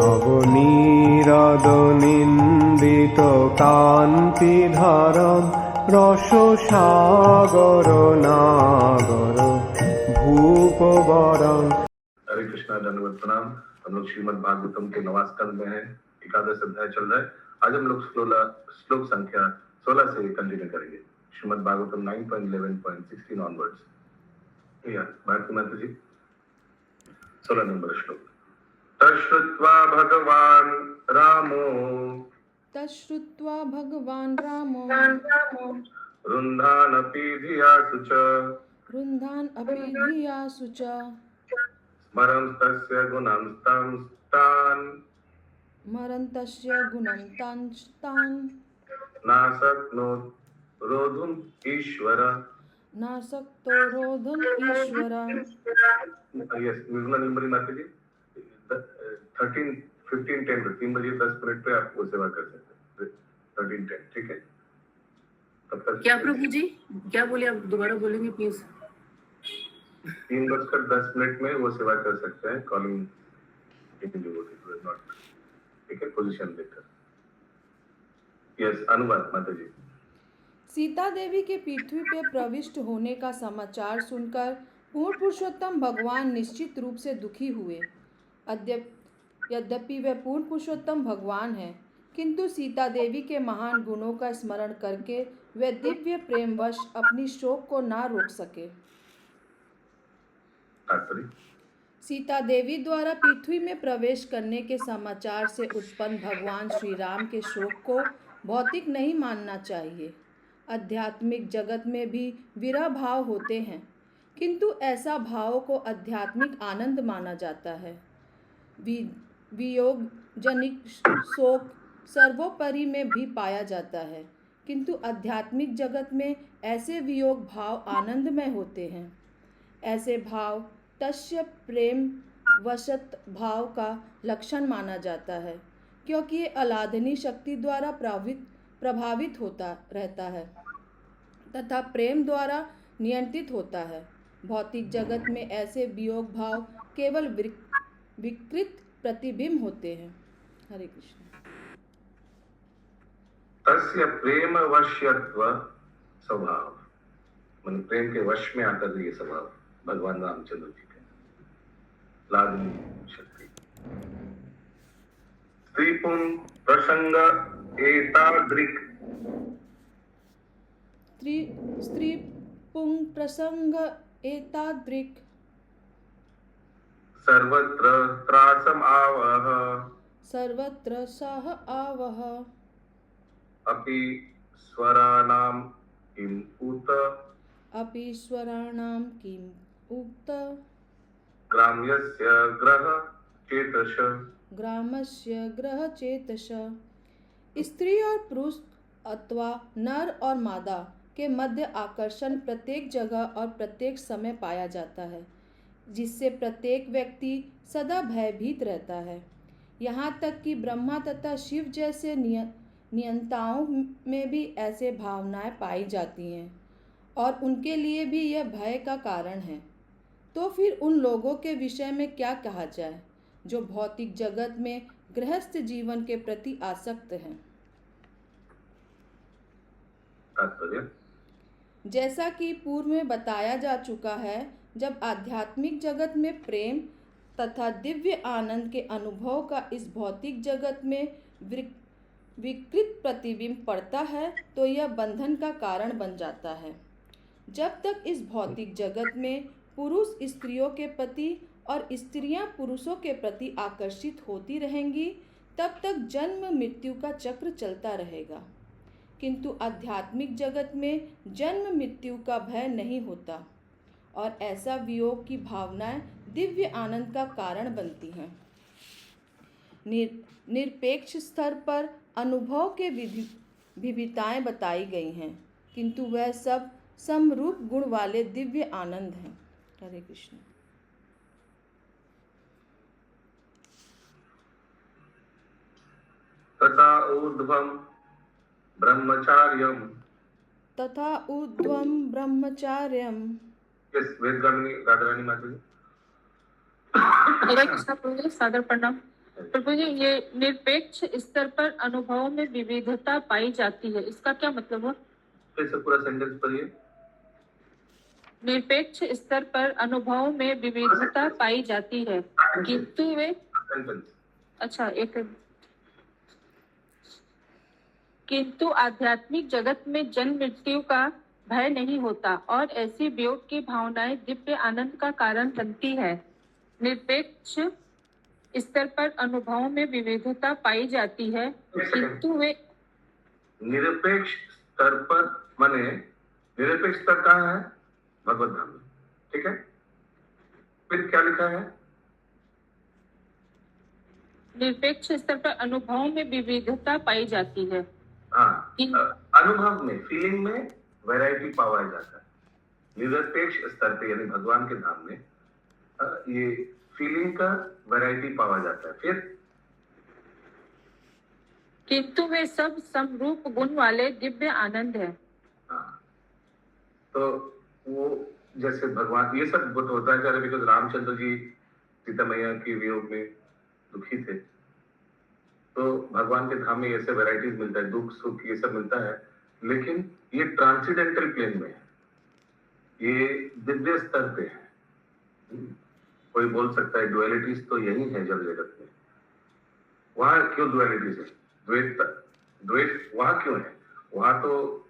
নবনীরদনিন্দিত কান্তিধারম রসসাগর নাগর भूपवरं। हरे कृष्णा, धन्यवाद, प्रणाम। हम लोग श्रीमद् भागवतम के नवां स्कंद में हैं, एकादश अध्याय चल रहा है। आज हम लोग श्लोक संख्या 16 से कंटिन्यू करेंगे। श्रीमद् भागवतम 9.11.16 ऑनवर्ड्स। भारती माता जी, 16 नंबर श्लोक। तश्रुत्वा भगवान रामो रुन्धानपि धियासु च स्मरन्तस्य गुणं तान् नाशक्नोत् रोधुम् ईश्वर। यस, निर्मला निर्मली माता जी, 13, 15, 10 3 बजे 10 मिनट पे आप वो सेवा कर सकते हैं। 13, 10, ठीक है। तब तक क्या प्रभु जी क्या बोले, आप दोबारा बोलेंगे प्लीज। 3:10 में वो सेवा कर सकते हैं, कॉलिंग नॉट, ठीक है, पोजीशन लेकर। यस, अनुवाद माता जी। सीता देवी के पृथ्वी पे प्रविष्ट होने का समाचार सुनकर पूर्ण पुरुषोत्तम भगवान निश्चित रूप से दुखी हुए। यद्यपि वे पूर्ण पुरुषोत्तम भगवान हैं, किंतु सीता देवी के महान गुणों का स्मरण करके वे दिव्य प्रेमवश अपनी शोक को ना रोक सके। सीता देवी द्वारा पृथ्वी में प्रवेश करने के समाचार से उत्पन्न भगवान श्री राम के शोक को भौतिक नहीं मानना चाहिए। आध्यात्मिक जगत में भी विरह भाव होते हैं, किंतु ऐसा भाव को आध्यात्मिक आनंद माना जाता है। वियोग जनिक शोक सर्वोपरि में भी पाया जाता है, किंतु आध्यात्मिक जगत में ऐसे वियोग भाव आनंदमय होते हैं। ऐसे भाव तस्य प्रेम वशत भाव का लक्षण माना जाता है, क्योंकि ये अलादनी शक्ति द्वारा प्रभावित होता रहता है तथा प्रेम द्वारा नियंत्रित होता है। भौतिक जगत में ऐसे वियोग भाव केवल विकृत प्रतिबिंब होते हैं। हरे कृष्ण। तस्य प्रेम वश्यत्व स्वभाव, मन प्रेम के वश में आकर ये स्वभाव भगवान रामचंद्र जी का लादनी शक्ति। स्त्रीपुं प्रसंग एतादृक्, स्त्रीपुं प्रसंग एतादृक् सर्वत्र त्रासम आवह, सर्वत्र सह आवह अपि स्वराणां किम उत, अपि स्वराणां किम उक्त ग्राम्यस्य ग्रह चेतस, ग्रामस्य ग्रह चेतस। स्त्री और पुरुष अथवा नर और मादा के मध्य आकर्षण प्रत्येक जगह और प्रत्येक समय पाया जाता है, जिससे प्रत्येक व्यक्ति सदा भयभीत रहता है। यहाँ तक कि ब्रह्मा तथा शिव जैसे नियंताओं में भी ऐसे भावनाएं पाई जाती हैं और उनके लिए भी यह भय का कारण है। तो फिर उन लोगों के विषय में क्या कहा जाए जो भौतिक जगत में गृहस्थ जीवन के प्रति आसक्त हैं। जैसा कि पूर्व में बताया जा चुका है, जब आध्यात्मिक जगत में प्रेम तथा दिव्य आनंद के अनुभव का इस भौतिक जगत में विकृत प्रतिबिंब पड़ता है तो यह बंधन का कारण बन जाता है। जब तक इस भौतिक जगत में पुरुष स्त्रियों के प्रति और स्त्रियां पुरुषों के प्रति आकर्षित होती रहेंगी, तब तक जन्म मृत्यु का चक्र चलता रहेगा। किंतु आध्यात्मिक जगत में जन्म मृत्यु का भय नहीं होता और ऐसा वियोग की भावनाएं दिव्य आनंद का कारण बनती हैं। निरपेक्ष स्तर पर अनुभव के विविधताएं बताई गई हैं, किंतु वह सब समरूप गुण वाले दिव्य आनंद हैं। हरे कृष्ण। तथा ऊर्ध्वं ब्रह्मचार्यं, तथा ऊर्ध्वं ब्रह्मचार्यं। यस, वेदगामिनी राधारानी माता जी। हरे कृष्ण प्रभु, सादर प्रणाम। प्रभु जी, ये निरपेक्ष स्तर पर अनुभवों में विविधता पाई जाती है, इसका क्या मतलब है? फिर से पूरा सेंटेंस पढ़िए। निरपेक्ष स्तर पर अनुभवों में विविधता पाई जाती है, किंतु वे सेंटेंस। अच्छा एक किंतु आध्यात्मिक जगत में जन्म मृत्यु का भय नहीं होता और ऐसी वियोग की भावनाएं दिव्य आनंद का कारण बनती है। निरपेक्ष स्तर पर अनुभवों में विविधता पाई जाती है, किंतु वे निरपेक्ष स्तर पर माने निरपेक्ष स्तर कहाँ है? भगवत धाम में। ठीक है, फिर क्या लिखा है? निरपेक्ष स्तर पर अनुभवों में विविधता पाई जाती है। हाँ, इन- अनुभव में, फीलिंग में वैरायटी पाया जाता है। निरपेक्ष स्तर पे यानी भगवान के धाम में ये फीलिंग का वैरायटी पाया जाता है। फिर किंतु वे सब समरूप गुण वाले दिव्य आनंद है। हाँ, तो वो जैसे भगवान, ये सब बहुत होता है कारण बिकॉज रामचंद्र जी सीता मैया के वियोग में दुखी थे, तो भगवान के धाम में ऐसे वैरायटीज मिलता है, दुख सुख ये सब मिलता है, लेकिन ये ट्रांसीडेंटल प्लेन में है, ये दिव्य स्तर पे है। कोई बोल सकता है डुअलिटीज तो यही है जब जगत में, वहां क्यों डुअलिटीज है? द्वैत वहां क्यों है? वहां तो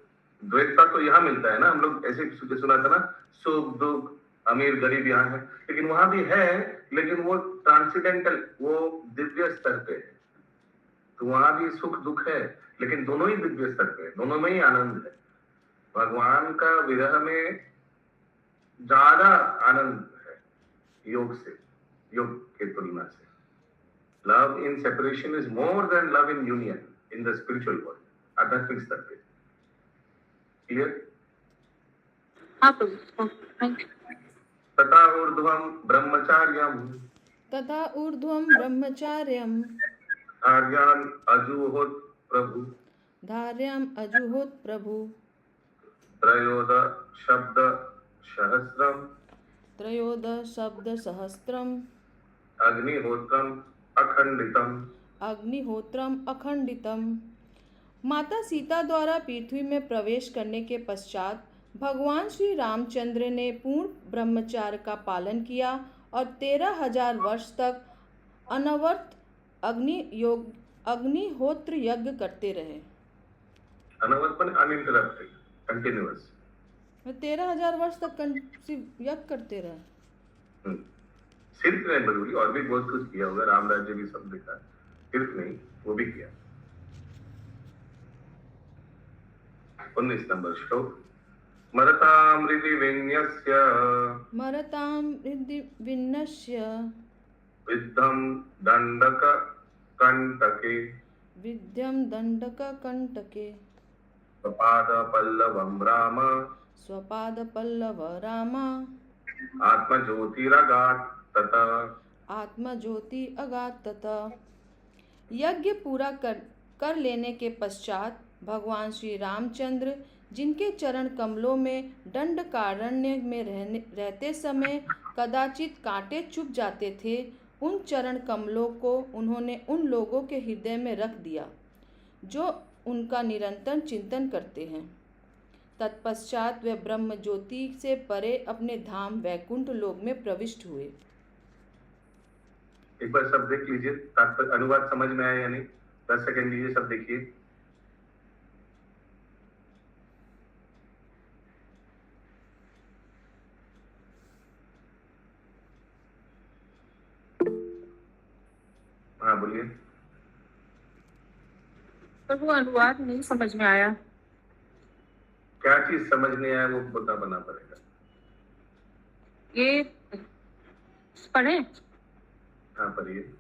द्वैतता तो यहाँ मिलता है ना, हम लोग ऐसे सुना था ना, सुख दुख अमीर गरीब यहाँ है, लेकिन वहां भी है, लेकिन वो ट्रांसीडेंटल, वो दिव्य स्तर पे है। तो वहां भी सुख दुख है, लेकिन दोनों ही दिव्य स्तर पे है, दोनों में ही आनंद है। भगवान का विरह में ज्यादा आनंद है योग से, योग के तुलना से। Love in separation is more than love in union in the spiritual world, आध्यात्मिक स्तर पे। क्लियर? हाँ प्रभु, थैंक यू। तथा ऊर्ध्वम ब्रह्मचार्यम तथा ऊर्ध्वं ब्रह्मचार्यं आर्यान अजुहोत प्रभु धार्याम् अजुहोत् प्रभु त्रयोद शब्द सहस्रम त्रयोदशब्दसहस्रम् अग्निहोत्रम अखंडितम। अग्निहोत्रम अखंडितम। माता सीता द्वारा पृथ्वी में प्रवेश करने के पश्चात भगवान श्री रामचंद्र ने पूर्ण ब्रह्मचार्य का पालन किया और 13,000 वर्ष तक अनवरत अग्निहोत्र यज्ञ करते रहे। अनवरत पर अनइंटरप्टेड, कंटिन्यूअस। 13,000 वर्ष तक यज्ञ करते रहे। सिर्फ नहीं बल्कि और भी बहुत कुछ किया होगा, राम राज्य भी सब देखा, सिर्फ नहीं वो भी किया। 19 नंबर श्लोक। मरताम हृदि विन्यस्य विद्धम दंडक कंटके स्वपाद पल्लवम राम स्वपादपल्लव राम आत्मज्योतिरगात् तथा आत्मज्योति अगात तथा। यज्ञ पूरा कर लेने के पश्चात भगवान श्री रामचंद्र, जिनके चरण कमलों में दंडकारण्य में रहते समय कदाचित कांटे चुभ जाते थे, उन चरण कमलों को उन्होंने उन लोगों के हृदय में रख दिया जो उनका निरंतर चिंतन करते हैं। तत्पश्चात वे ब्रह्म ज्योति से परे अपने धाम वैकुंठ लोक में प्रविष्ट हुए। एक बार सब देख लीजिए, तात्पर्य अनुवाद समझ में आया या नहीं? 10 सेकंड लीजिए, सब देखिए। हाँ बोलिए। प्रभु अनुवाद नहीं समझ में आया। क्या चीज समझ नहीं आया वो बताना पड़ेगा। ये पढ़े। हाँ पढ़िए।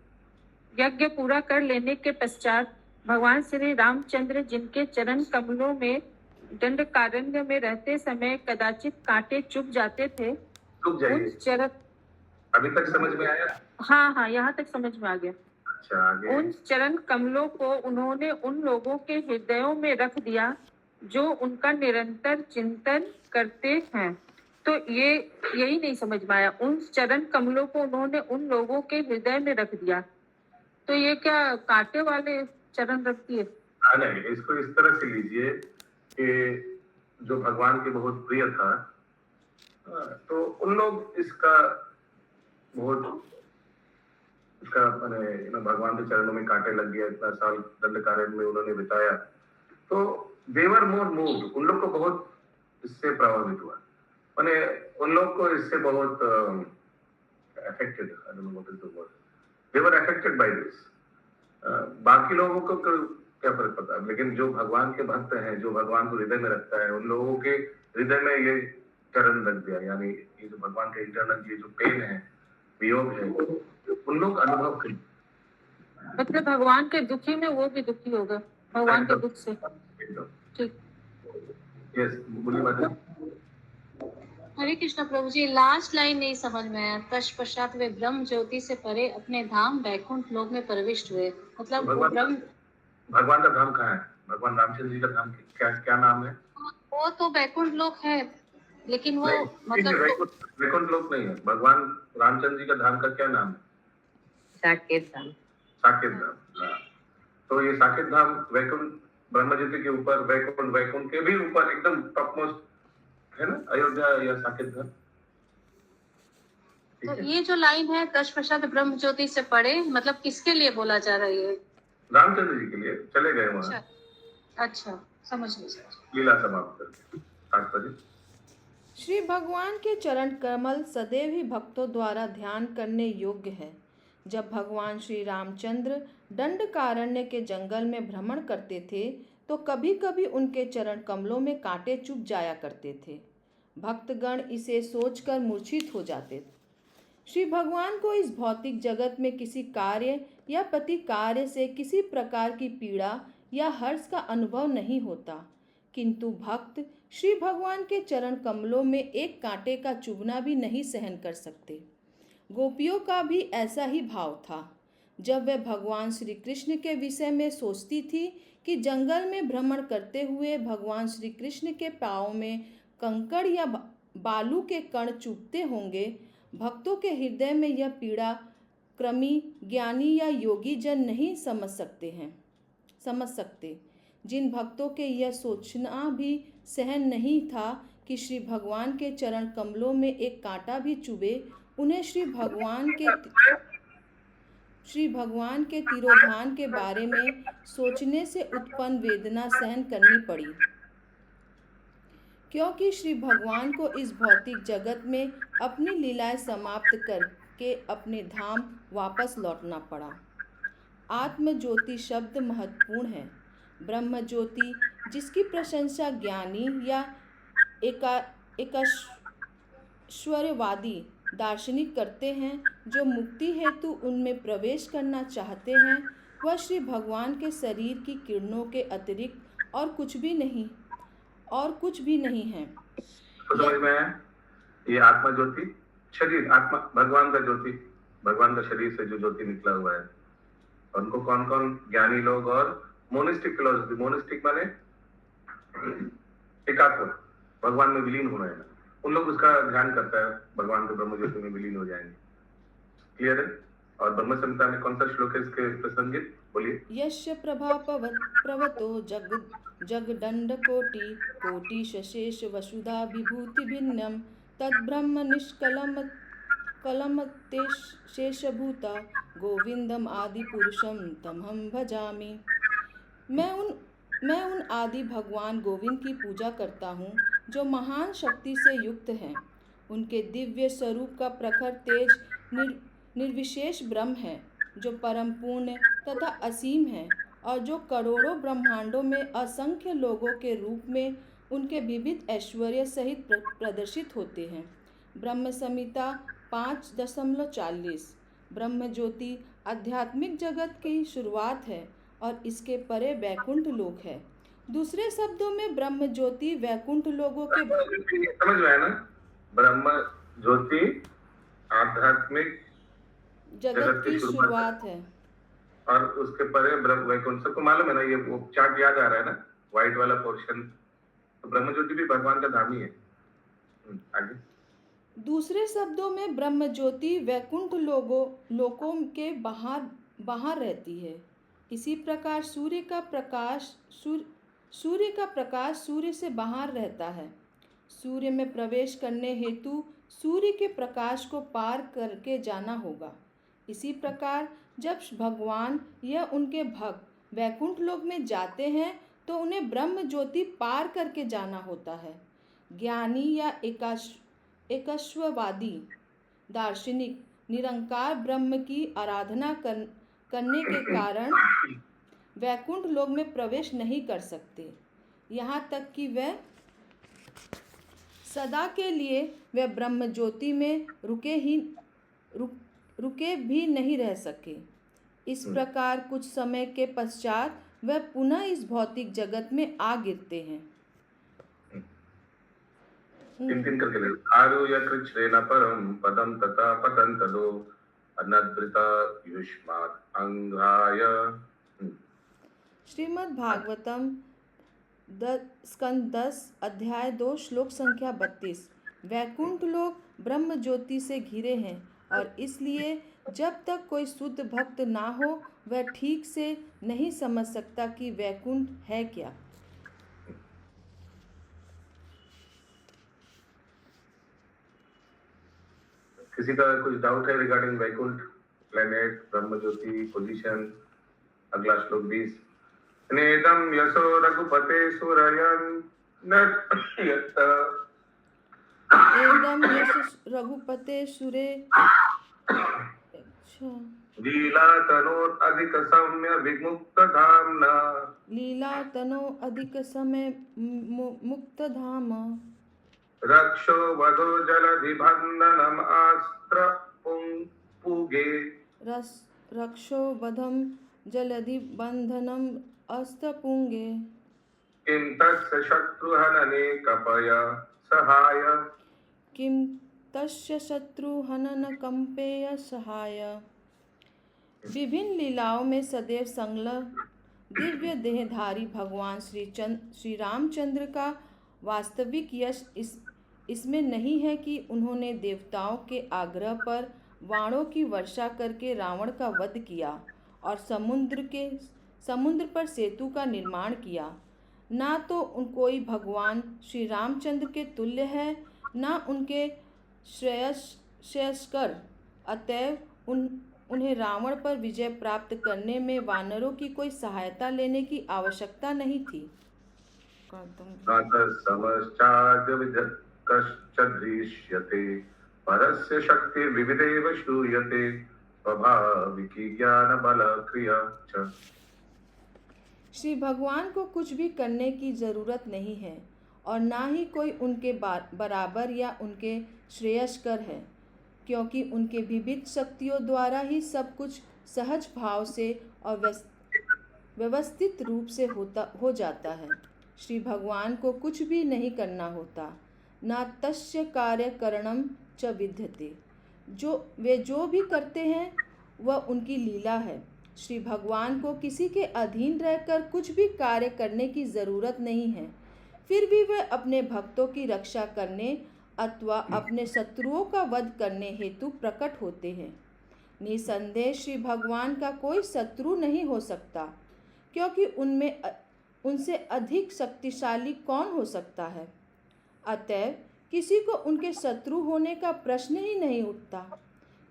यज्ञ पूरा कर लेने के पश्चात भगवान श्री रामचंद्र, जिनके चरण कमलों में दंडकारण्य में रहते समय कदाचित कांटे चुभ जाते थे, रुक जाइए, चरण अभी तक समझ में आया? हाँ यहाँ तक समझ में आ गया। अच्छा आगे। उन चरण कमलों को उन्होंने उन लोगों के हृदयों में रख दिया जो उनका निरंतर चिंतन करते हैं। तो ये यही नहीं समझ में आया। उन चरण कमलों को उन्होंने उन लोगों के हृदय में रख दिया तो ये क्या कांटे वाले चरण रखती है? नहीं, इसको इस तरह से लीजिए कि जो भगवान के बहुत प्रिय था, तो उन लोग इसका बहुत इसका मैंने भगवान के चरणों में कांटे लग गया, इतना साल दंडकारण्य में उन्होंने बिताया, तो देवर मोर मूव्ड, उन लोग को बहुत इससे प्रभावित हुआ, मैंने उन लोग को इससे बहुत affected, I don't know what is the word, they were affected by this. बाकी लोगों को क्या फर्क पड़ता है, लेकिन जो भगवान के भक्त हैं, जो भगवान को हृदय में रखता है, उन लोगों के हृदय में ये चरण लग गया, यानी ये जो भगवान के इंटरनल ये जो पेन है, वियोग है, उन लोग अनुभव करें। मतलब भगवान के दुखी में वो भी दुखी होगा भगवान के दुख से। ठीक, यस, बोलिए माता। हरे कृष्ण प्रभु जी, लास्ट लाइन नहीं समझ में आया। तत्पश्चात वे ब्रह्म ज्योति से परे अपने धाम वैकुंठ लोक में प्रविष्ट हुए, मतलब वो भगवान का धाम कहाँ है? भगवान रामचंद्र जी का धाम क्या क्या नाम है? वो तो वैकुंठ लोक है, लेकिन वो मतलब वैकुंठ लोक नहीं है। भगवान रामचंद्र जी का धाम का क्या नाम है? साकेत धाम। साकेत धाम। हाँ। तो ये साकेत धाम वैकुंठ ब्रह्मज्योति के ऊपर, वैकुंठ के भी ऊपर एकदम टॉप मोस्ट है ना, अयोध्या या साकेत धाम। तो ये जो लाइन है तत्पश्चात ब्रह्म ज्योति से परे, मतलब किसके लिए बोला जा रहा है? रामचंद्र जी के लिए चले गए वहां। अच्छा, समझ लीजिए। लीला समाप्त करके 8 बजे। श्री भगवान के चरण कमल सदैव ही भक्तों द्वारा ध्यान करने योग्य है। जब भगवान श्री रामचंद्र दंडकारण्य के जंगल में भ्रमण करते थे तो कभी कभी उनके चरण कमलों में कांटे चुभ जाया करते थे। भक्तगण इसे सोचकर मूर्छित हो जाते थे। श्री भगवान को इस भौतिक जगत में किसी कार्य या प्रतिकार्य से किसी प्रकार की पीड़ा या हर्ष का अनुभव नहीं होता, किंतु भक्त श्री भगवान के चरण कमलों में एक कांटे का चुभना भी नहीं सहन कर सकते। गोपियों का भी ऐसा ही भाव था। जब वे भगवान श्री कृष्ण के विषय में सोचती थी कि जंगल में भ्रमण करते हुए भगवान श्री कृष्ण के पाँव में कंकड़ या बालू के कण चुभते होंगे, भक्तों के हृदय में यह पीड़ा क्रमी ज्ञानी या योगी जन नहीं समझ सकते। जिन भक्तों के यह सोचना भी सहन नहीं था कि श्री भगवान के चरण कमलों में एक कांटा भी चुभे, उन्हें श्री भगवान के तिरोधान के बारे में सोचने से उत्पन्न वेदना सहन करनी पड़ी, क्योंकि श्री भगवान को इस भौतिक जगत में अपनी लीलाएं समाप्त करके अपने धाम वापस लौटना पड़ा। आत्म ज्योति शब्द महत्वपूर्ण है। ब्रह्म ज्योति जिसकी प्रशंसा ज्ञानी या एकाश्वरवादी दार्शनिक करते हैं, जो मुक्ति हेतु उनमें प्रवेश करना चाहते हैं, वह श्री भगवान के शरीर की किरणों के अतिरिक्त और कुछ भी नहीं है। तो समझ में आया? ये आत्मा ज्योति, शरीर आत्मा, भगवान का ज्योति, भगवान का शरीर से जो ज्योति निकला हुआ है, उनको कौन कौन ज्ञानी लोग और मोनिस्टिक फिलोसफी, मोनिस्टिक माने एकात्म, भगवान में विलीन होना है ना, उन लोग उसका ध्यान करता है, भगवान के ब्रह्म ज्योति में विलीन हो जाएंगे। क्लियर है? और ब्रह्म संहिता में कौन सा श्लोक है इसके प्रसंगित? बोलिए। यस्य प्रभा प्रवतो जगदंड कोटि शेष वसुधा विभूति भिन्नम तद्ब्रह्म निष्कलम कलमते शेषभूता गोविंदम आदि पुरुषम तमहम भजामि। मैं उन आदि भगवान गोविंद की पूजा करता हूँ जो महान शक्ति से युक्त हैं। उनके दिव्य स्वरूप का प्रखर तेज निर्विशेष ब्रह्म है, जो परम पूर्ण तथा असीम है और जो करोड़ों ब्रह्मांडों में असंख्य लोगों के रूप में उनके विविध ऐश्वर्य सहित प्रदर्शित होते हैं। ब्रह्म संहिता 5.40। ब्रह्म ज्योति आध्यात्मिक जगत की शुरुआत है और इसके परे वैकुंठ लोक है। दूसरे शब्दों में ब्रह्म ज्योति वैकुंठ लोगों के समझ में आया ना? ब्रह्म ज्योति आध्यात्मिक जगत की शुरुआत है और उसके परे ब्रह्म वैकुंठ। सबको मालूम है ना? ये वो चार्ट याद आ रहा है ना, व्हाइट वाला पोर्शन? तो ब्रह्म ज्योति भी भगवान का धाम ही है। आगे। दूसरे शब्दों में ब्रह्म ज्योति वैकुंठ लोकों के बाहर बाहर रहती है। इसी प्रकार सूर्य का प्रकाश सूर्य से बाहर रहता है। सूर्य में प्रवेश करने हेतु सूर्य के प्रकाश को पार करके जाना होगा। इसी प्रकार जब भगवान या उनके भक्त वैकुंठ लोक में जाते हैं तो उन्हें ब्रह्म ज्योति पार करके जाना होता है। ज्ञानी या एकश्ववादी दार्शनिक निरंकार ब्रह्म की आराधना करने के कारण वैकुंठ लोक में प्रवेश नहीं कर सकते। यहाँ तक कि वह सदा के लिए वह ब्रह्म ज्योति में रुके भी नहीं रह सके। इस प्रकार कुछ समय के पश्चात वह पुनः इस भौतिक जगत में आ गिरते हैं। तीन करके ले आरोह्य कृच्छ्रेण परम पदम तथा पतन्तदो अनद्रिता युष्मात् अंगाय। श्रीमद् भागवतम स्कंद 10 अध्याय 2 श्लोक संख्या 32। वैकुंठ लोक ब्रह्म ज्योति से घिरे हैं और इसलिए जब तक कोई शुद्ध भक्त ना हो वह ठीक से नहीं समझ सकता कि वैकुंठ है क्या। किसी का कुछ डाउट है रिगार्डिंग वैकुंठ, प्लेनेट, ब्रह्म ज्योति, पोजीशन? अगला श्लोक 20। नेदम यशो रघुपते सुरयन् नयत एदम यश रघुपते सुरे लीला तनोर अधिक सम्य विमुक्त धामना लीला तनो अधिक समय मुक्त धाम रक्षो वधो जलधि बंधनम अस्त्र पुगे रक्षो वधम जलधि बंधनम अस्तपुंगे किं तस्य शत्रुहनने कपय सहाय किम तस्य शत्रुहनन कंपेय सहाय। विभिन्न लीलाओं में सदैव संलग्न दिव्य देहधारी भगवान श्री रामचंद्र का वास्तविक यश इसमें नहीं है कि उन्होंने देवताओं के आग्रह पर बाणों की वर्षा करके रावण का वध किया और समुद्र पर सेतु का निर्माण किया। ना तो कोई भगवान श्री रामचंद्र के तुल्य है, ना उनके श्रेयस्कर। अतएव उन्हें रावण पर विजय प्राप्त करने में वानरों की कोई सहायता लेने की आवश्यकता नहीं थी। परस्य शक्ति विविधेव श्रूयते स्वाभाविकी ज्ञान बल क्रिया च। श्री भगवान को कुछ भी करने की जरूरत नहीं है और ना ही कोई उनके बराबर या उनके श्रेयस्कर है, क्योंकि उनके विविध शक्तियों द्वारा ही सब कुछ सहज भाव से और व्यवस्थित रूप से हो जाता है। श्री भगवान को कुछ भी नहीं करना होता, ना तस्य कार्य करणम च विद्यते। वे जो भी करते हैं वह उनकी लीला है। श्री भगवान को किसी के अधीन रहकर कुछ भी कार्य करने की जरूरत नहीं है, फिर भी वह अपने भक्तों की रक्षा करने अथवा अपने शत्रुओं का वध करने हेतु प्रकट होते हैं। निसंदेह श्री भगवान का कोई शत्रु नहीं हो सकता, क्योंकि उनसे अधिक शक्तिशाली कौन हो सकता है। अतएव किसी को उनके शत्रु होने का प्रश्न ही नहीं उठता।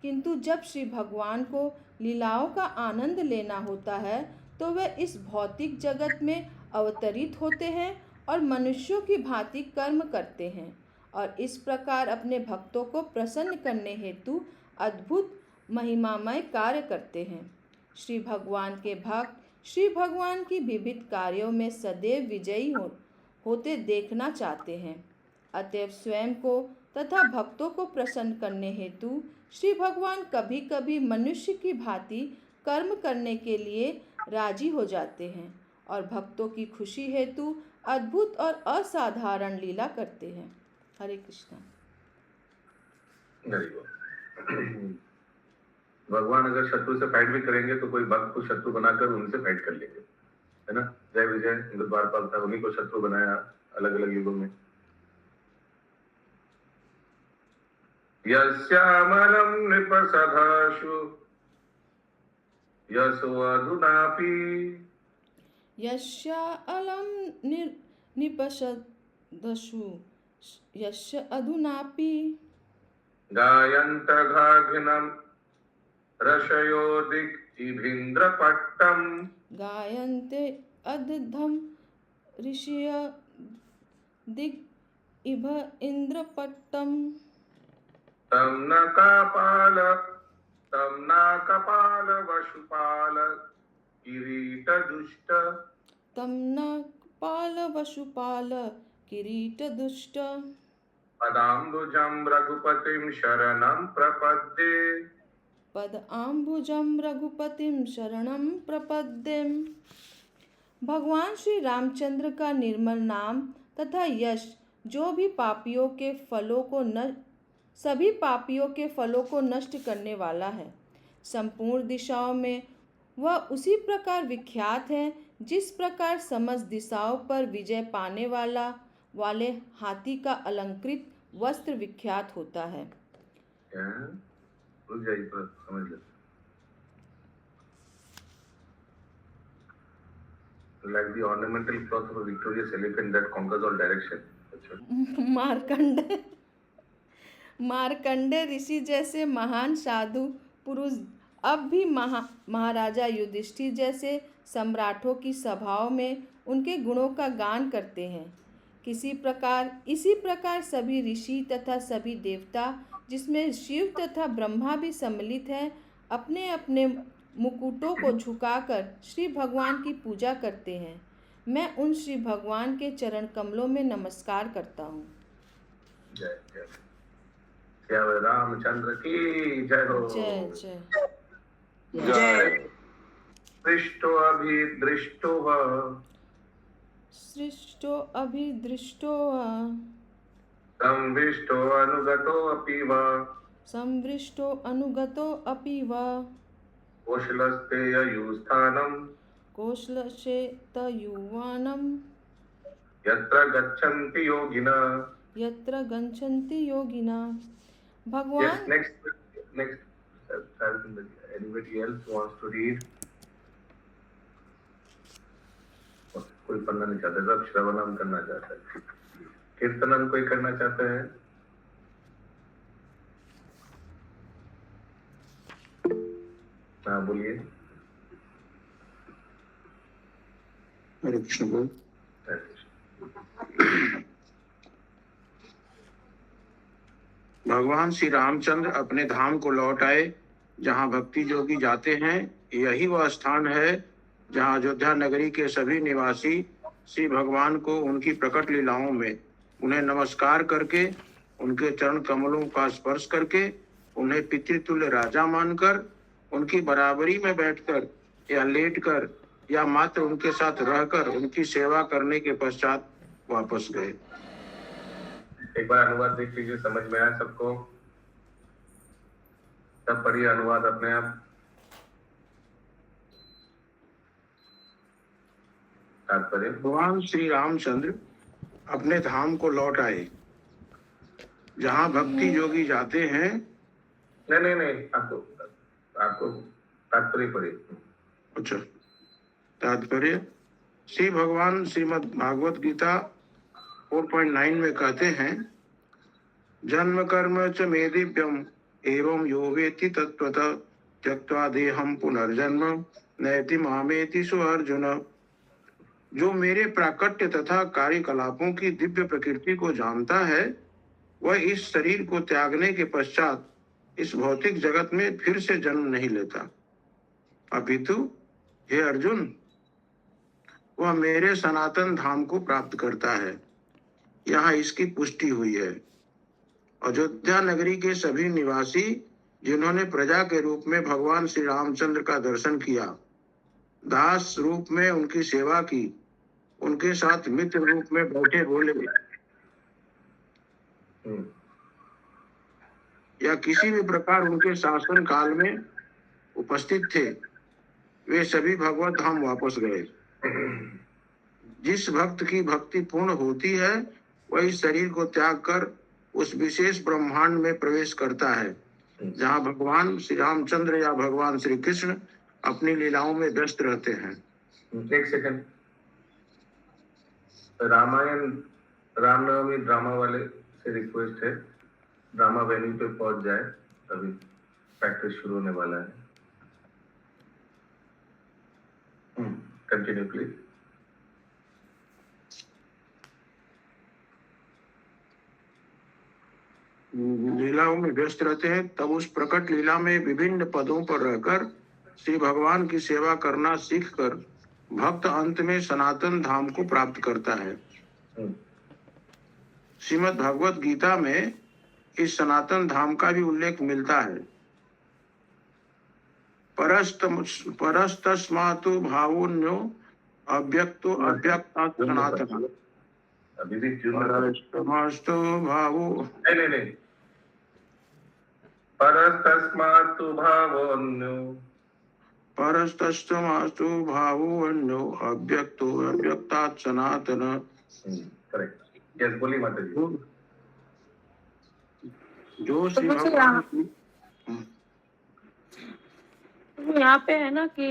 किंतु जब श्री भगवान को लीलाओं का आनंद लेना होता है तो वे इस भौतिक जगत में अवतरित होते हैं और मनुष्यों की भांति कर्म करते हैं और इस प्रकार अपने भक्तों को प्रसन्न करने हेतु अद्भुत महिमामय कार्य करते हैं। श्री भगवान के भक्त श्री भगवान की विविध कार्यों में सदैव विजयी होते देखना चाहते हैं। अतएव स्वयं को तथा भक्तों को प्रसन्न करने हेतु श्री भगवान कभी कभी मनुष्य की भांति कर्म करने के लिए राजी हो जाते हैं और भक्तों की खुशी हेतु अद्भुत और असाधारण लीला करते हैं। हरे कृष्णा। भगवान अगर शत्रु से फाइट भी करेंगे तो कोई भक्त को शत्रु बनाकर उनसे फाइट कर लेंगे, है ना। जय विजय द्वारपाल था, उन्हीं को शत्रु बनाया अलग अलग युगों में। यस्यामलं नृपसधाशु यसो अधुनापि यस्या अलम निपशदशु यस्य अधुनापि गायन्त घाघिनं रशयो दिक् इभीन्द्रपट्टम् गायन्ते अधधम ऋषय दिग् इभ इंद्रपट्टम तं न कपाल वशुपाल किरीट दुष्ट तम न पाल वशुपाल किरीट दुष्ट पदाम्बुजं रघुपतिं शरणं प्रपद्ये पद आम्बुजम रघुपतिम शरणम प्रपद्येम। भगवान श्री रामचंद्र का निर्मल नाम तथा यश जो भी पापियों के फलों को सभी पापियों के फलों को नष्ट करने वाला है। संपूर्ण दिशाओं में वह उसी प्रकार विख्यात है जिस प्रकार समस्त दिशाओं पर विजय पाने वाले हाथी का अलंकृत वस्त्र विख्यात होता है। रुक जाइए थोड़ा समझ लो। Like the ornamental cloth of a victorious elephant that conquers all direction. Markande ऋषि जैसे महान साधु पुरुष अब भी महाराजा युधिष्ठिर जैसे सम्राटों की सभाओं में उनके गुणों का गान करते हैं। इसी प्रकार सभी ऋषि तथा सभी देवता जिसमें शिव तथा ब्रह्मा भी सम्मिलित हैं अपने अपने मुकुटों को झुकाकर श्री भगवान की पूजा करते हैं। मैं उन श्री भगवान के चरण कमलों में नमस्कार करता हूँ। जय जय श्री रामचंद्र की जय हो। जय जय जय। सृष्टो अभिदृष्टो सृष्टो अभिदृष्टो संविष्टो अनुगतो अपि वा संवृष्टो अनुगतो अपि वा कौशलस्ते युस्थानं कौशलशेतयुवानं यत्र गच्छन्ति योगिनः यत्र गच्छन्ति योगिना। भगवान Yes, next. Anybody else wants to read? कोई पढ़ना नहीं चाहता, सब श्रवणम करना चाहता है। कीर्तनम कोई करना चाहता है? हाँ बोलिए। हरे कृष्ण बोल। भगवान श्री रामचंद्र अपने धाम को लौट आए जहाँ भक्ति जोगी जाते हैं। यही वह स्थान है जहाँ अयोध्या नगरी के सभी निवासी श्री भगवान को उनकी प्रकट लीलाओं में उन्हें नमस्कार करके, उनके चरण कमलों का स्पर्श करके, उन्हें पितृतुल्य राजा मानकर, उनकी बराबरी में बैठकर या लेटकर या मात्र उनके साथ रहकर उनकी सेवा करने के पश्चात वापस गए। एक बार अनुवाद देख लीजिए, समझ में आया सबको? सब पढ़िए अनुवाद अपने आप। तात्पर्य भगवान श्री रामचंद्र अपने धाम को लौट आए जहाँ भक्ति योगी जाते हैं। नहीं, आपको तात्पर्य पढ़िए। अच्छा, तात्पर्य श्री भगवान श्रीमद् भागवत गीता 4.9 में कहते हैं, जन्म कर्म च मे दिव्यम एवं यो वेत्ति तत्त्वतः त्यक्त्वा देहं पुनर्जन्म नैति मामेति सो अर्जुन। जो मेरे प्राकट्य तथा कार्यकलापों की दिव्य प्रकृति को जानता है वह इस शरीर को त्यागने के पश्चात इस भौतिक जगत में फिर से जन्म नहीं लेता, अपितु हे अर्जुन वह मेरे सनातन धाम को प्राप्त करता है। यहाँ इसकी पुष्टि हुई है। अयोध्या नगरी के सभी निवासी जिन्होंने प्रजा के रूप में भगवान श्री रामचंद्र का दर्शन किया, दास रूप में उनकी सेवा की, उनके साथ मित्र रूप में बैठे बोले या किसी भी प्रकार उनके शासन काल में उपस्थित थे, वे सभी भगवत धाम वापस गए। जिस भक्त की भक्ति पूर्ण होती है वह इस शरीर को त्याग कर उस विशेष ब्रह्मांड में प्रवेश करता है जहाँ भगवान श्री रामचंद्र या भगवान श्री कृष्ण अपनी लीलाओं में व्यस्त रहते हैं। एक सेकंड, रामायण रामनवमी ड्रामा वाले से रिक्वेस्ट है, ड्रामा वेन्यू पे पहुंच जाए, अभी प्रैक्टिस शुरू होने वाला है। Continue please. लीलाओं में व्यस्त रहते हैं, तब उस प्रकट लीला में विभिन्न पदों पर रहकर श्री भगवान की सेवा करना सीखकर भक्त अंत में सनातन धाम को प्राप्त करता है। श्रीमद् भागवत गीता में इस सनातन धाम का भी उल्लेख मिलता है। परस्तस्मातु भावोन्यो अव्यक्तो अव्यक्तात् सनातनः। अभी भी ट्यून परस्तमस्तु भावो नहीं, परस्तस्मातु भावोन्यो परस्तस्तमास्तु भावोन्यो अव्यक्तो अव्यक्तात् सनातनः। करेक्ट, यस, बोलिए माता जी। जो श्री मुझे भगवान यहाँ पे है ना कि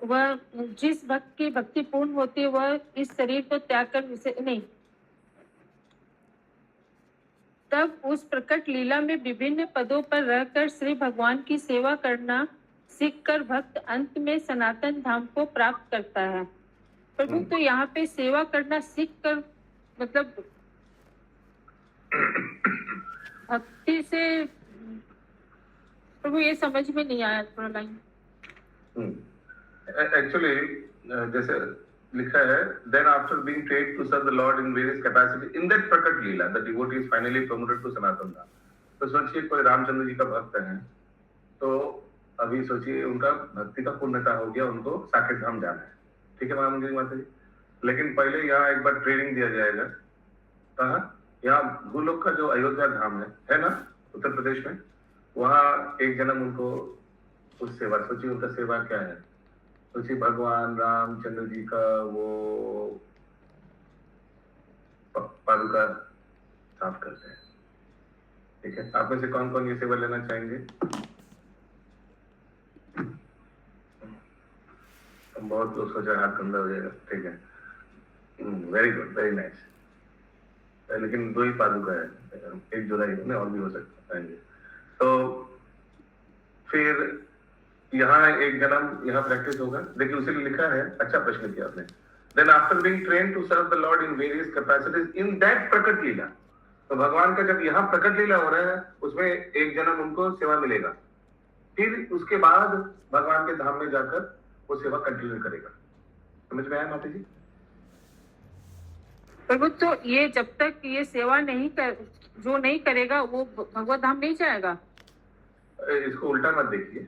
वह जिस भक्त की भक्ति पूर्ण होती है वह इस शरीर को त्याग कर नहीं, तब उस प्रकट लीला में विभिन्न पदों पर रहकर श्री भगवान की सेवा करना सीखकर भक्त अंत में सनातन धाम को प्राप्त करता है। प्रभु, तो यहाँ पे सेवा करना सीख कर मतलब भक्ति से, प्रभु ये समझ में नहीं आया थोड़ा लाइन। एक्चुअली जैसे लिखा है, then after being trained to serve the Lord in various capacities in that प्रकट लीला, the devotee is finally promoted to सनातन धाम। तो सोचिए कोई रामचंद्र जी का भक्त है, तो अभी सोचिए उनका भक्ति का पूर्णता हो गया, उनको साकेत धाम जाना है, ठीक है महामंदिर माता जी। लेकिन पहले यहाँ एक बार ट्रेनिंग दिया जाएगा, कहाँ, यहाँ भूलोक का जो अयोध्या धाम है ना, उत्तर प्रदेश में, वहाँ एक जन्म उनको उस सेवा, सोचिए उनका सेवा क्या है, सोचिए भगवान रामचंद्र जी का वो पादुका साफ करते हैं, ठीक है। आप में से कौन कौन ये सेवा लेना चाहेंगे? बहुत लोग सोचा हाथ कंधा हो जाएगा, ठीक है, वेरी गुड, वेरी नाइस। लेकिन 2 ही पादुका है, एक जुलाई में और भी हो सकता है। तो फिर यहाँ एक जन्म यहाँ प्रैक्टिस होगा। देखिए उसे लिखा है, अच्छा प्रश्न किया आपने। Then after being trained to serve the lord in various capacities in that prakat lila, तो भगवान का जब यहाँ प्रकट लीला हो रहा है उसमें एक जन्म उनको सेवा मिलेगा, फिर उसके बाद भगवान के धाम में जाकर वो सेवा कंटिन्यू करेगा। समझ में आया माता जी? प्रभु, तो ये जब तक ये सेवा जो नहीं करेगा वो भगवत धाम नहीं जाएगा। इसको उल्टा मत देखिए,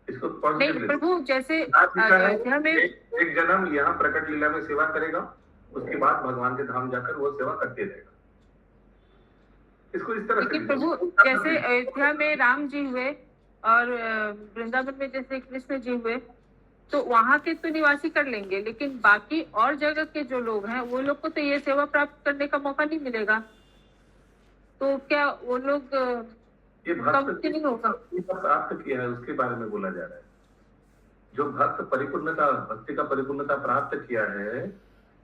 इसको नहीं पॉजिटिव प्रभु, जैसे अयोध्या में एक जन्म यहाँ प्रकट लीला में सेवा करेगा, उसके बाद भगवान के धाम जाकर वो सेवा करते रहेगा। इसको इस तरह से, प्रभु जैसे अयोध्या में राम जी हुए और वृंदावन में जैसे कृष्ण जी हुए, तो वहाँ के तो निवासी कर लेंगे, लेकिन बाकी और जगह के जो लोग हैं वो लोग को तो ये सेवा प्राप्त करने का मौका नहीं मिलेगा। तो क्या वो लोग ये भक्त नहीं होगा, प्राप्त किया है उसके बारे में बोला जा रहा है। जो भक्त परिपूर्णता, भक्ति का परिपूर्णता प्राप्त किया है,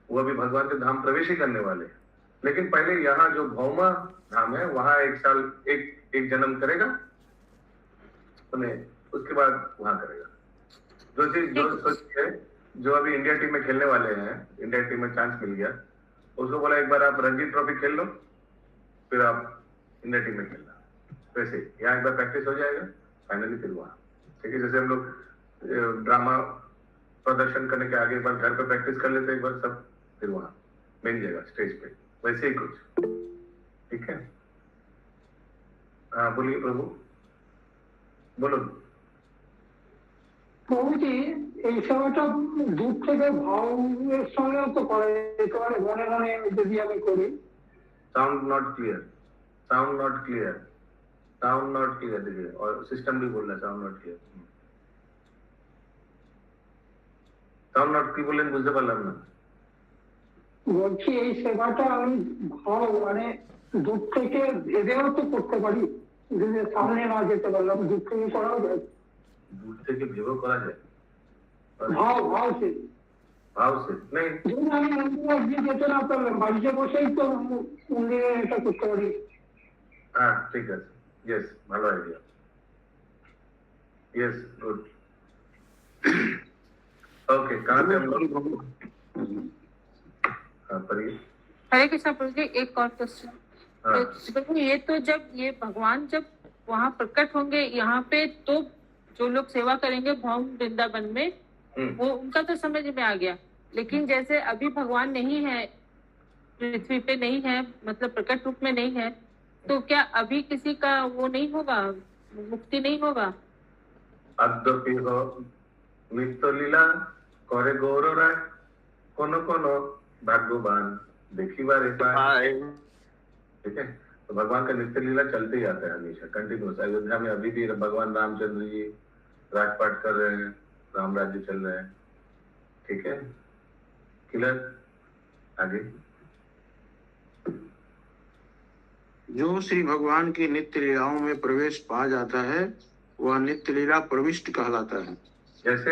वो अभी भगवान के धाम प्रवेश ही करने वाले हैं। लेकिन पहले यहाँ जो भौमा धाम है वहां एक साल एक जन्म करेगा, उसके बाद वहां करेगा। जो चीज जो सोचिए, जो अभी इंडिया टीम में खेलने वाले हैं, इंडिया टीम में चांस मिल गया, उसको बोला एक बार आप रणजी ट्रॉफी खेल लो, फिर आप इंडिया टीम में खेलना। वैसे यहाँ एक बार प्रैक्टिस हो जाएगा, फाइनली फिर वहाँ, ठीक है। जैसे हम लोग ड्रामा प्रदर्शन करने के आगे एक बार घर पे प्रैक्टिस कर लेते एक बार सब, फिर वहाँ मिल जाएगा स्टेज पे, वैसे ही कुछ, ठीक है। हाँ बोलिए प्रभु, बोलो। প্রভুজি এই সেবাটা দূর থেকে ভাবের সঙ্গেও তো করে, একেবারে মনে মনে যদি আমি করি। Sound not clear, sound not clear, sound not clear देखिए, और सिस्टम भी बोल रहा है sound not clear. Sound not কি বললেন বুঝতে পারলাম না। বলছি এই সেবাটা আমি ভাব মানে দূর থেকে ভেবেও তো করতে পারি, যদি সামনে না যেতে পারলাম দূর থেকে করাও যায়। दूध থেকে ভেবেও করা যায় ভাव से ভাव से नहीं যেমন আমি মন্দিরে গিয়ে যেতে না পারলাম, বাড়িতে বসেই তো মন্দিরে এটা করতে পারি। हाँ ठीक है यस ভালো আইডিয়া यस गुड ओके कहाँ पे हम लोग हाँ पढ़िए हरे कृष्णा प्रभु जी, एक और क्वेश्चन। हाँ देखो, ये तो जब ये भगवान जब वहाँ प्रकट होंगे यहाँ पे, तो जो लोग सेवा करेंगे भौम वृंदावन में, वो उनका तो समझ में आ गया। लेकिन जैसे अभी भगवान नहीं है, पृथ्वी पे नहीं है, मतलब प्रकट रूप में नहीं है, तो क्या अभी किसी का वो नहीं होगा, मुक्ति नहीं होगा? अद्यपि हो नित्य लीला करे गौरराय कोनो कोनो भाग्यवान देखी बार ठीक है। तो भगवान का नित्य लीला चलते ही आता है हमेशा कंटिन्यूस। अयोध्या में अभी भी भगवान रामचंद्र जी राजपाट कर रहे हैं, राम राज्य चल रहे हैं, ठीक है क्लियर। आगे जो श्री भगवान की नित्य लीलाओं में प्रवेश पा जाता है वह नित्य लीला प्रविष्ट कहलाता है। जैसे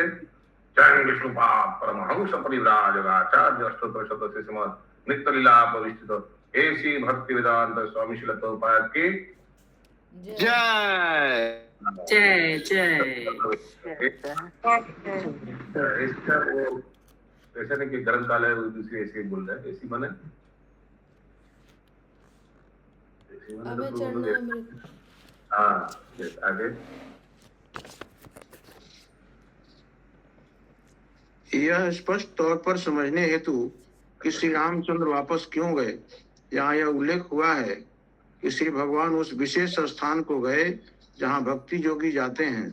जय विष्णु पाप परमहंस परिव्राजकाचार्य अष्टोत्तर शतकों समर्थ नित्य लीला प्रविष्ट ऐसी भक्ति वेदांत स्वामी श्रील प्रभुपाद की जय जय जय। इसका वो ऐसा नहीं कि गर्म काल है वो दूसरी ऐसी बोल रहा है, ऐसी माने हमें चरणामृत। हाँ yes, आगे यह स्पष्ट तौर पर समझने हेतु कि श्री रामचंद्र वापस क्यों गए, यहाँ यह उल्लेख हुआ है कि श्री भगवान उस विशेष स्थान को गए जहाँ भक्ति योगी जाते हैं।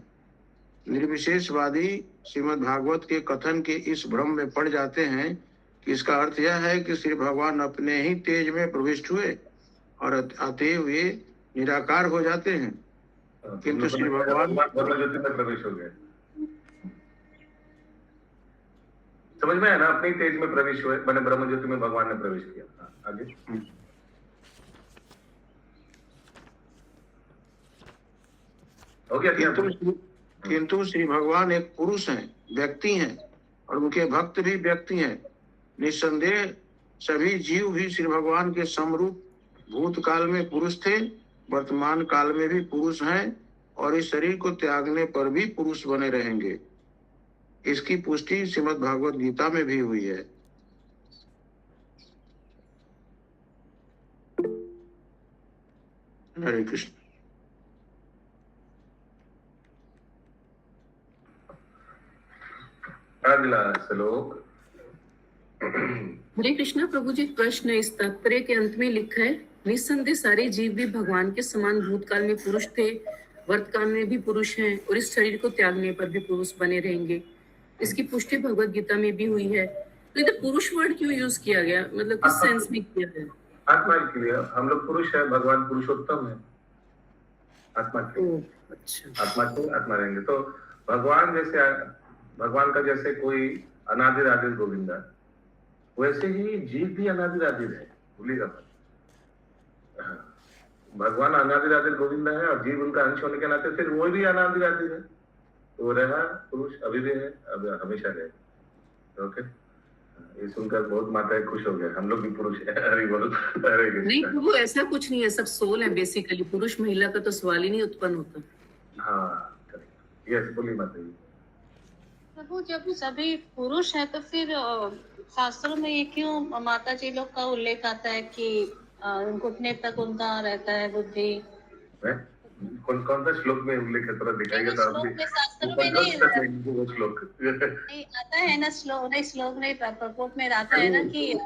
निर्विशेषवादी श्रीमद् भागवत के कथन के इस भ्रम में पड़ जाते हैं कि इसका अर्थ यह है कि श्री भगवान अपने ही तेज में प्रविष्ट हुए और आते हुए निराकार हो जाते हैं, किंतु श्री भगवान ब्रह्मज्योति में प्रवेश हो गए। समझ में है ना, अपने तेज में प्रवेश हुए, मैंने ब्रह्मज्योति में भगवान ने प्रवेश किया। आगे हो गया। किंतु श्री भगवान एक पुरुष हैं, व्यक्ति हैं, और उनके भक्त भी व्यक्ति हैं। निस्संदेह सभी जीव भी श्री भगवान के समरूप भूतकाल में पुरुष थे, वर्तमान काल में भी पुरुष हैं, और इस शरीर को त्यागने पर भी पुरुष बने रहेंगे। इसकी पुष्टि श्रीमद् भागवत गीता में भी हुई है। हरे कृष्ण। अगला श्लोक। हरे कृष्णा प्रभु जी, प्रश्न इस तात्पर्य के अंत में लिखा है, निस्संदेह सारे जीव भी भगवान के समान भूतकाल में पुरुष थे, वर्तकाल में भी पुरुष हैं, और इस शरीर को त्यागने पर भी पुरुष बने रहेंगे। इसकी पुष्टि भगवत गीता में भी हुई है। तो इधर पुरुष वर्ड क्यों यूज किया गया, मतलब किस सेंस में किया गया? आत्मा के लिए हम लोग पुरुष है, भगवान पुरुषोत्तम है। आत्मा के अच्छा, आत्मा के आत्मा रहेंगे तो भगवान जैसे भगवान का जैसे कोई अनादिर आदिर गोविंदा, वैसे ही जीव भी अनादिर आदिर है, भूलिएगा मत। भगवान अनादिर आदिर गोविंदा है और जीव उनका अंश होने के नाते फिर वो भी अनादिर आदिर है। वो रहा पुरुष, अभी भी है, अब हमेशा रहे। ओके, ये सुनकर बहुत माताएं खुश हो गए, हम लोग भी पुरुष है। हरि बोल, हरे नहीं कृष्ण। प्रभु, ऐसा कुछ नहीं है, सब सोल है बेसिकली। पुरुष महिला का तो सवाल ही नहीं उत्पन्न होता। हाँ करेक्ट, यस बोलिए माता जी। प्रभु, जब सभी पुरुष है तो फिर शास्त्रों में ये क्यों माता जी लोग का उल्लेख आता है कि घुटने तक उनका रहता है बुद्धि? कौन कौन सा श्लोक में उल्लेख है, थोड़ा दिखाइए तो आप भी। शास्त्रों में नहीं वो श्लोक नहीं आता है ना, श्लोक नहीं प्रकोप में आता है ना कि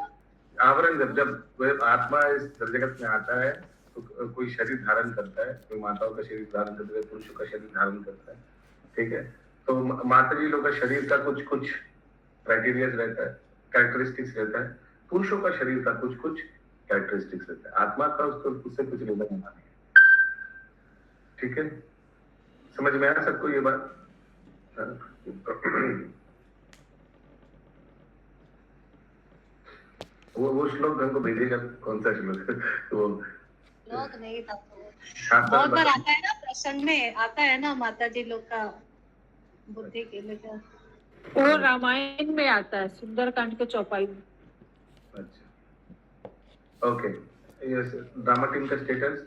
आवरण जब आत्मा इस जगत में आता है तो कोई शरीर धारण करता है, कोई माताओं का शरीर धारण करता है, पुरुषों का शरीर धारण करता है, ठीक है। तो माता जी लोग का शरीर का कुछ कुछ क्राइटेरिया रहता है, कैरेक्टरिस्टिक्स रहता है, पुरुषों का शरीर का कुछ कुछ कैरेक्टरिस्टिक्स रहता है। आत्मा का उससे कुछ लेना नहीं है, ठीक है। समझ में आया सबको ये बात? वो श्लोक हमको भेजिएगा, कौन सा श्लोक? वो लोग नहीं था। हाँ, बहुत बार आता है ना, प्रसंग में आता है ना माता जी लोग का बुद्धि के लिए क्या? वो रामायण में आता है, सुंदरकांड के चौपाई में। अच्छा, ओके। यस, ड्रामा टीम का स्टेटस